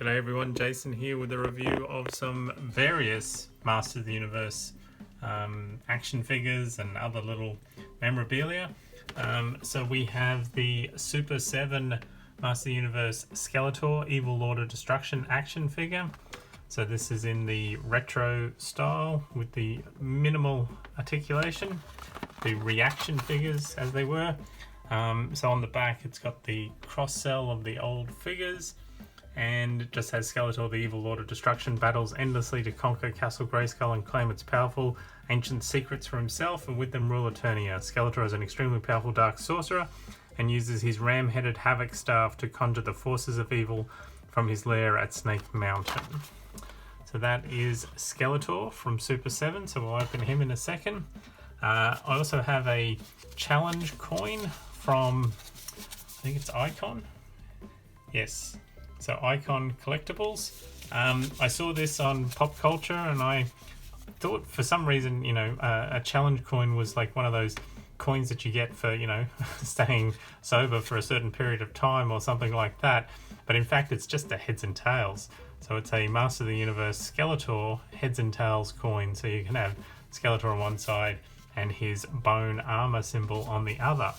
G'day everyone, Jason here with a review of some various Masters of the Universe action figures and other little memorabilia. So we have the Super 7 Masters of the Universe Skeletor Evil Lord of Destruction action figure. So this is in the retro style with the minimal articulation, the reaction figures as they were. So on the back it's got the cross-sell of the old figures, and it just has Skeletor, the Evil Lord of Destruction, battles endlessly to conquer Castle Grayskull and claim its powerful ancient secrets for himself, and with them rule Eternia. Skeletor is an extremely powerful dark sorcerer and uses his ram-headed Havoc staff to conjure the forces of evil from his lair at Snake Mountain. So that is Skeletor from Super 7, so we'll open him in a second. I also have a challenge coin from, I think it's Icon. Yes. So Icon Collectibles. I saw this on Pop Culture and I thought for some reason, a challenge coin was like one of those coins that you get for, staying sober for a certain period of time or something like that. But in fact, it's just a heads and tails. So it's a Master of the Universe Skeletor heads and tails coin. So you can have Skeletor on one side and his bone armor symbol on the other.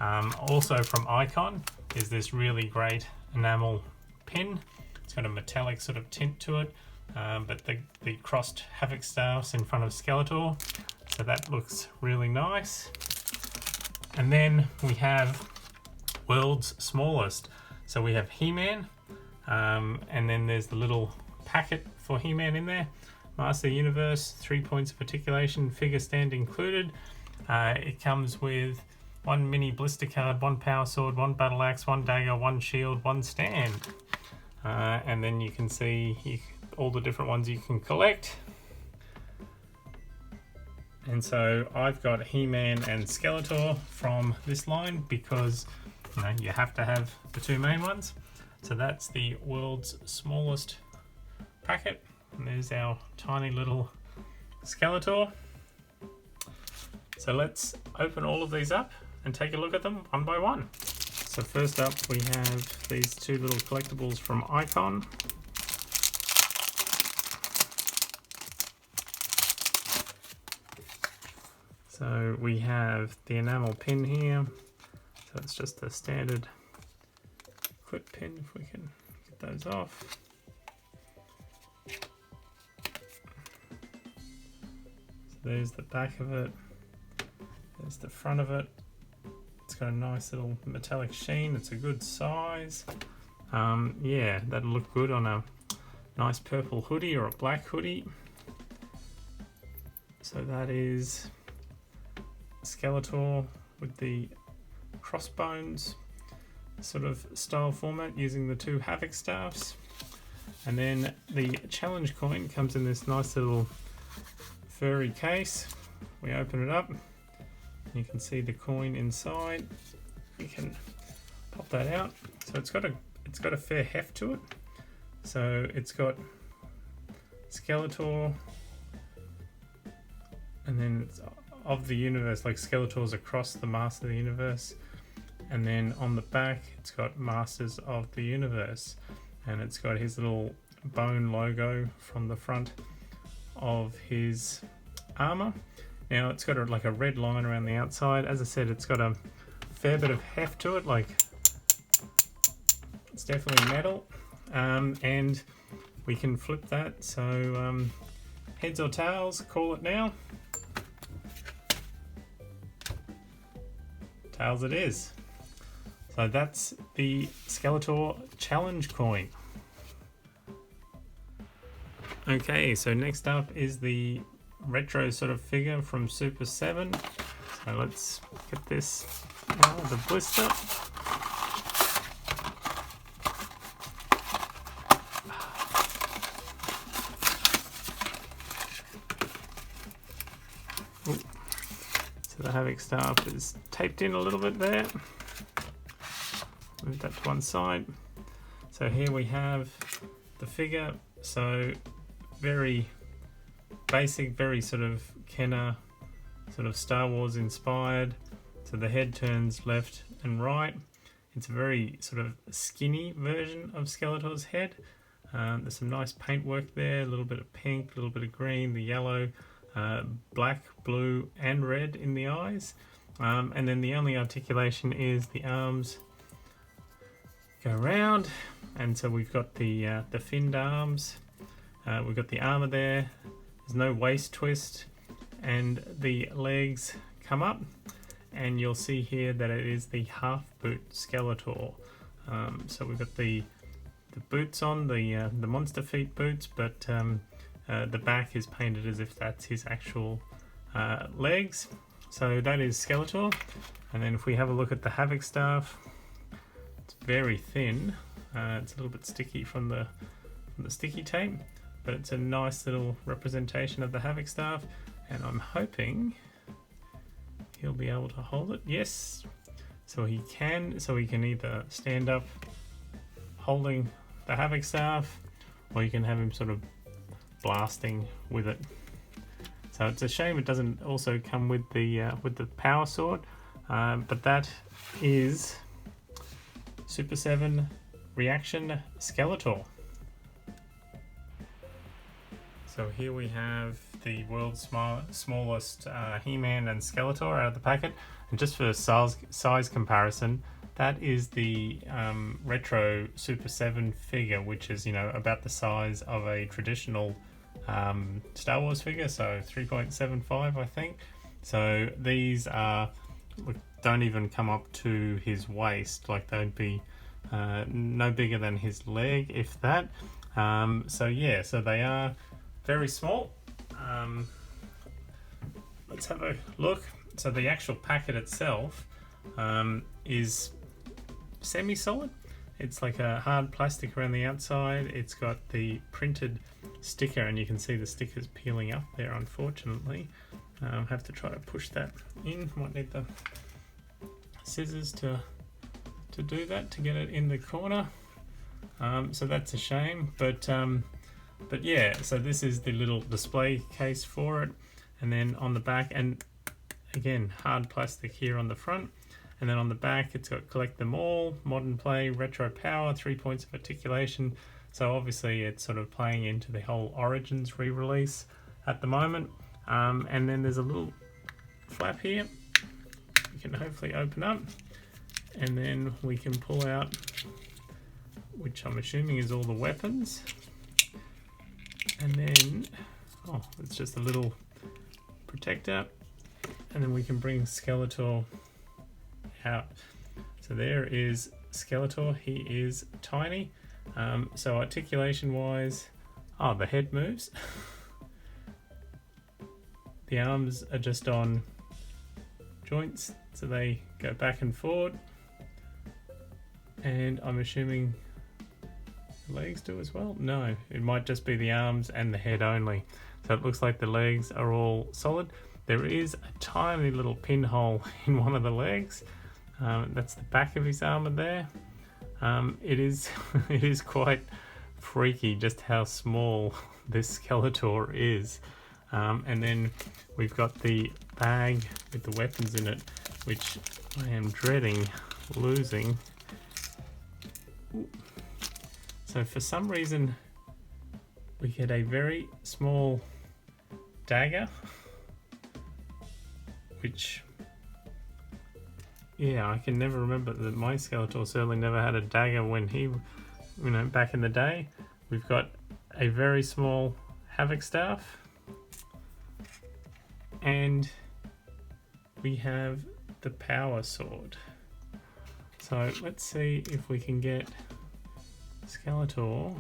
Also from Icon is this really great enamel pin. It's got a metallic sort of tint to it, but the crossed Havoc staffs in front of Skeletor, so that looks really nice. And then we have World's Smallest. So we have He-Man, and then there's the little packet for He-Man in there. Master of the Universe, 3 points of articulation, figure stand included. It comes with one mini blister card, one power sword, one battle axe, one dagger, one shield, one stand. And then you can see all the different ones you can collect. And so I've got He-Man and Skeletor from this line because you have to have the two main ones. So that's the World's Smallest packet. And there's our tiny little Skeletor. So let's open all of these up and take a look at them one by one. So first up we have these two little collectibles from Icon. So we have the enamel pin here. So it's just a standard clip pin, if we can get those off. So there's the back of it. There's the front of it. It's got a nice little metallic sheen. It's a good size. Yeah, that'll look good on a nice purple hoodie or a black hoodie. So that is Skeletor with the crossbones sort of style format using the two Havoc staffs. And then the challenge coin comes in this nice little furry case. We open it up. You can see the coin inside. You can pop that out. So it's got a fair heft to it. So it's got Skeletor, and then it's of the universe, like Skeletor's across the Master of the Universe, and then on the back it's got Masters of the Universe, and it's got his little bone logo from the front of his armor. Now it's got like a red line around the outside. As I said, it's got a fair bit of heft to it, like it's definitely metal. And we can flip that, so heads or tails, call it now. Tails it is. So that's the Skeletor challenge coin. Okay, so next up is the retro sort of figure from Super 7. So let's get this out of the blister. Ooh. So the Havoc staff is taped in a little bit there. Move that to one side. So here we have the figure. So very basic, very sort of Kenner, sort of Star Wars inspired. So the head turns left and right. It's a very sort of skinny version of Skeletor's head. There's some nice paintwork there, a little bit of pink, a little bit of green, the yellow, black, blue and red in the eyes. And then the only articulation is the arms go around, and so we've got the finned arms, we've got the armour there, there's no waist twist, and the legs come up, and you'll see here that it is the half boot Skeletor. So we've got the boots on, the monster feet boots, but the back is painted as if that's his actual legs. So that is Skeletor. And then if we have a look at the Havoc staff, it's very thin. It's a little bit sticky from the sticky tape, but it's a nice little representation of the Havoc staff, and I'm hoping he'll be able to hold it. Yes, so he can either stand up holding the Havoc staff, or you can have him sort of blasting with it. So it's a shame it doesn't also come with the power sword, but that is Super 7 Reaction Skeletor. So here we have the world's smallest He-Man and Skeletor out of the packet, and just for size comparison, that is the retro Super 7 figure, which is, you know, about the size of a traditional Star Wars figure, so 3.75 I think. So these are, look, don't even come up to his waist, like they'd be no bigger than his leg, if that. So yeah, so they are very small. Let's have a look. So the actual packet itself is semi-solid. It's like a hard plastic around the outside. It's got the printed sticker, and you can see the stickers peeling up there, unfortunately. Have to try to push that in. Might need the scissors to do that, to get it in the corner. So that's a shame, but yeah, so this is the little display case for it, and then on the back, and again, hard plastic here on the front, and then on the back it's got collect them all, modern play, retro power, 3 points of articulation. So obviously it's sort of playing into the whole Origins re-release at the moment. And then there's a little flap here we can hopefully open up, and then we can pull out, which I'm assuming is all the weapons. And then, oh, it's just a little protector, and then we can bring Skeletor out. So there is Skeletor. He is tiny. So articulation wise, oh, the head moves. The arms are just on joints, so they go back and forward, and I'm assuming the legs do as well. No, it might just be the arms and the head only. So it looks like the legs are all solid. There is a tiny little pinhole in one of the legs. That's the back of his armor there. It is it is quite freaky just how small this Skeletor is. And then we've got the bag with the weapons in it, which I am dreading losing. Ooh. So for some reason we get a very small dagger, which, yeah, I can never remember that my Skeletor certainly never had a dagger when he, you know, back in the day. We've got a very small Havoc staff, and we have the power sword. So let's see if we can get Skeletor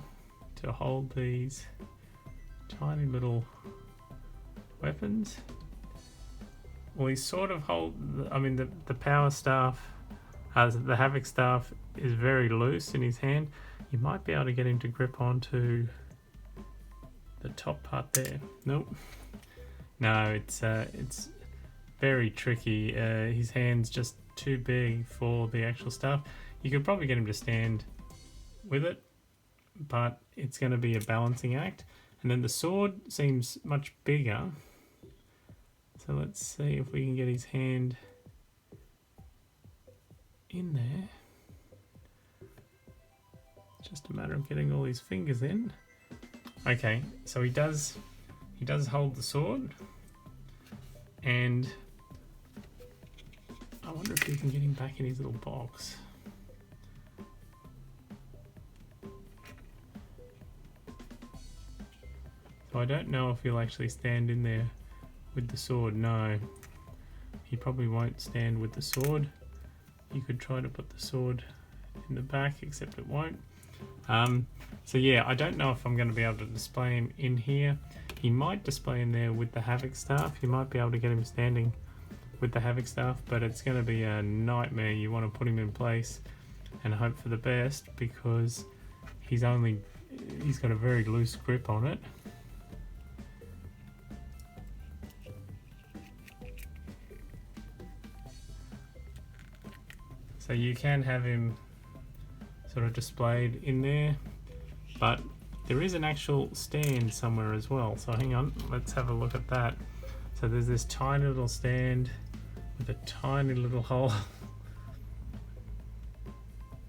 to hold these tiny little weapons. Well, he sort of hold, I mean, the power staff, the Havoc staff is very loose in his hand. You might be able to get him to grip onto the top part there. Nope. No, it's very tricky. His hand's just too big for the actual staff. You could probably get him to stand with it, but it's going to be a balancing act. And then the sword seems much bigger. So let's see if we can get his hand in there. It's just a matter of getting all his fingers in. Okay, so he does hold the sword, and I wonder if you can get him back in his little box. So I don't know if he'll actually stand in there with the sword. No, he probably won't stand with the sword. You could try to put the sword in the back, except it won't. So yeah, I don't know if I'm going to be able to display him in here. He might display in there with the Havoc staff. You might be able to get him standing with the Havoc staff, but it's going to be a nightmare. You want to put him in place and hope for the best, because he's got a very loose grip on it. So you can have him sort of displayed in there, but there is an actual stand somewhere as well. So hang on, let's have a look at that. So there's this tiny little stand with a tiny little hole.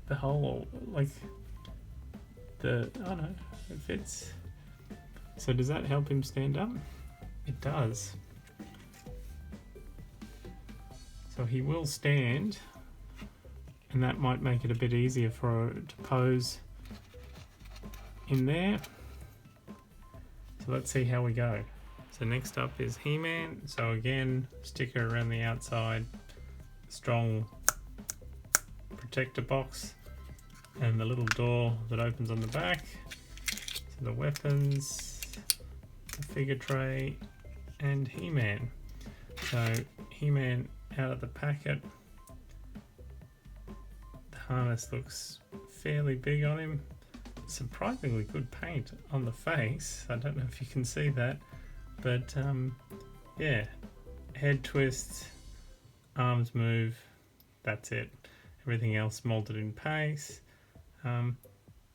The hole, like oh no, it fits. So does that help him stand up? It does. So he will stand, and that might make it a bit easier for her to pose in there. So let's see how we go. So next up is He-Man. So again, sticker around the outside, strong protector box, and the little door that opens on the back. So the weapons, the figure tray, and He-Man. So He-Man out of the packet. The harness looks fairly big on him. Surprisingly good paint on the face. I don't know if you can see that, but yeah, head twist, arms move, that's it. Everything else molded in paste.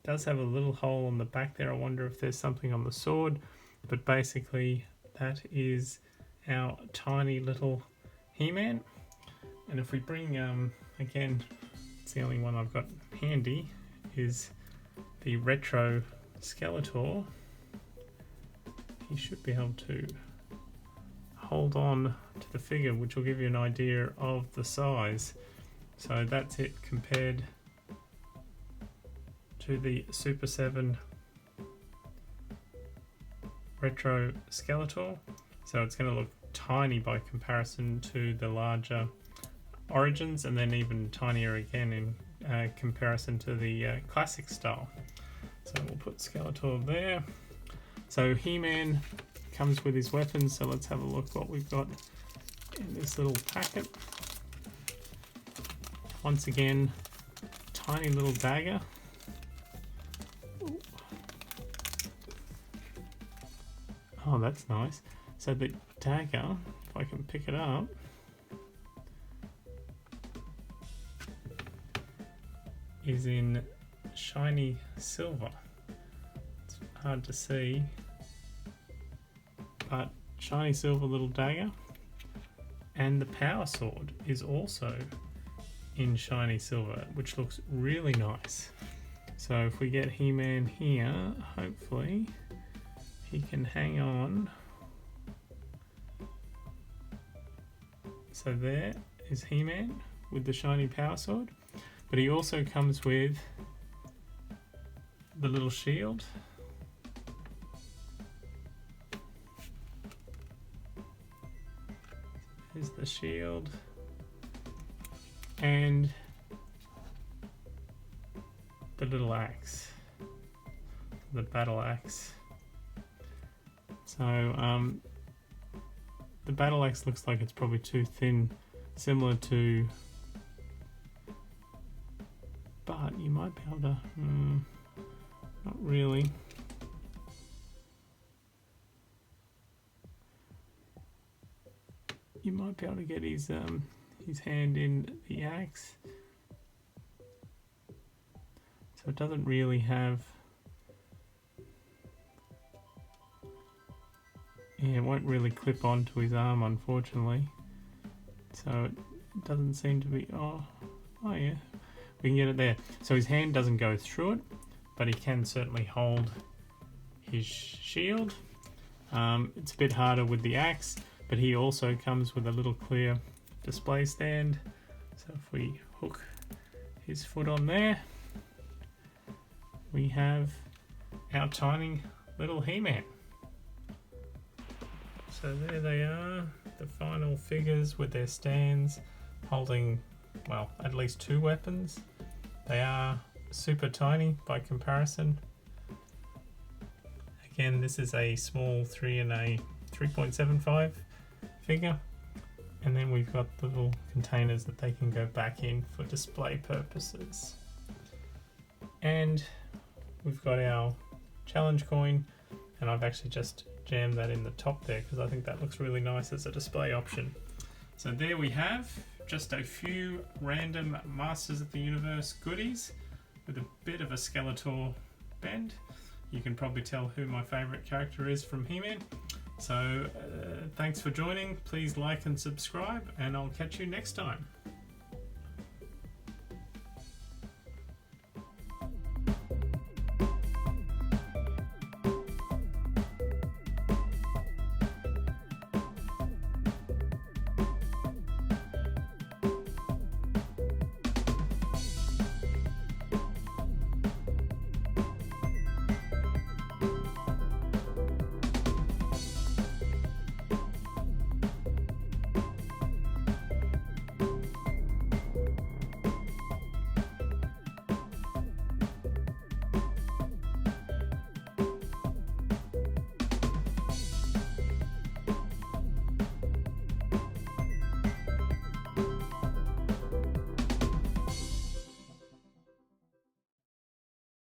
Does have a little hole on the back there. I wonder if there's something on the sword, but basically that is our tiny little He-Man. And if we bring again, it's the only one I've got handy, is the retro Skeletor. He should be able to hold on to the figure, which will give you an idea of the size. So that's it compared to the Super 7 retro Skeletor. So it's going to look tiny by comparison to the larger Origins, and then even tinier again in comparison to the classic style. So we'll put Skeletor there. So He-Man comes with his weapons, so let's have a look what we've got in this little packet. Once again, tiny little dagger. Ooh. Oh, that's nice. So the dagger, if I can pick it up, is in shiny silver. It's hard to see, but shiny silver little dagger. And the power sword is also in shiny silver, which looks really nice. So if we get He-Man here, hopefully he can hang on. So there is He-Man with the shiny power sword. But he also comes with the little shield. Here's the shield. And the little axe. The battle axe. So the battle axe looks like it's probably too thin, similar to, but you might be able to, not really. You might be able to get his hand in the axe. So it doesn't really have, yeah, it won't really clip onto his arm, unfortunately. So it doesn't seem to be, oh yeah. We can get it there. So his hand doesn't go through it, but he can certainly hold his shield. It's a bit harder with the axe, but he also comes with a little clear display stand. So if we hook his foot on there, we have our tiny little He-Man. So there they are, the final figures with their stands holding, well, at least 2 weapons. They are super tiny by comparison. Again, this is a small 3 and a 3.75 figure. And then we've got the little containers that they can go back in for display purposes. And we've got our challenge coin, and I've actually just jammed that in the top there because I think that looks really nice as a display option. So there we have just a few random Masters of the Universe goodies with a bit of a Skeletor bend. You can probably tell who my favourite character is from He-Man. So thanks for joining. Please like and subscribe, and I'll catch you next time.